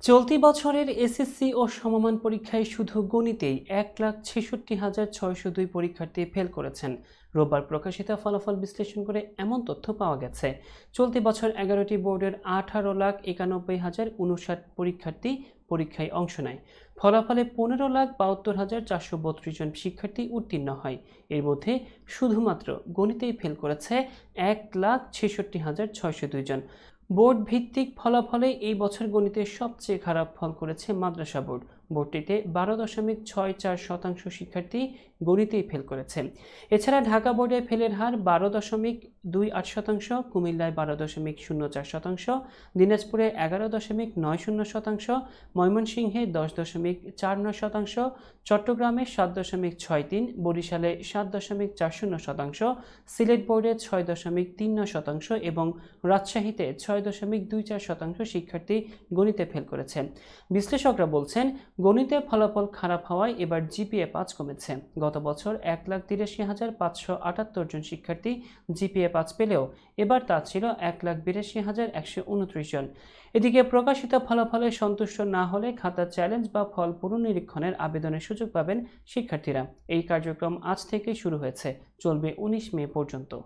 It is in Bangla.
চলতি বছরের এসএসসি ও সমমান পরীক্ষায় শুধু গণিতেই ১,৬৬,৬০২ পরীক্ষার্থী ফেল করেছেন। রোববার প্রকাশিত ফলাফল বিশ্লেষণ করে এমন তথ্য পাওয়া গেছে। চলতি বছর ১১টি বোর্ডের ১৮,৯১,০৫৯ পরীক্ষার্থী পরীক্ষায় অংশ নেয়। ফলাফলে ১৫,৭২,৪৩২ জন শিক্ষার্থী উত্তীর্ণ হয়। এর মধ্যে শুধুমাত্র গণিতেই ফেল করেছে ১,৬৬,৬০২ জন। বোর্ড ভিত্তিক ফলাফলে এই বছর গণিতে সবচেয়ে খারাপ ফল করেছে মাদ্রাসা বোর্ড। বোর্ডটিতে ১২.৬৪% শিক্ষার্থী গণিতেই ফেল করেছে। এছাড়া ঢাকা বোর্ডে ফেলের হার ১২.২৮%, কুমিল্লায় ১২.০৪%, দিনাজপুরে ১১.৯০%, ময়মনসিংহে 10.৪৯%, চট্টগ্রামে ৭.৬৩%, বরিশালে ৭.৪০%, সিলেট বোর্ডে ৬.৩৯% এবং রাজশাহীতে ৬.২৪% শিক্ষার্থী গণিতে ফেল করেছে। বিশ্লেষকরা বলছেন, গণিতে ফলাফল খারাপ হওয়ায় এবার জিপিএ ৫ কমেছে। গত বছর ১,৮৩,৫৭৮ জন শিক্ষার্থী জিপিএ ৫ পেলেও এবার তা ছিল ১,৮২,১২৯ জন। এদিকে প্রকাশিত ফলাফলে সন্তুষ্ট না হলে খাতা চ্যালেঞ্জ বা ফল পুনর্নিরীক্ষণের আবেদনের সুযোগ পাবেন শিক্ষার্থীরা। এই কার্যক্রম আজ থেকেই শুরু হয়েছে, চলবে ১৯ মে পর্যন্ত।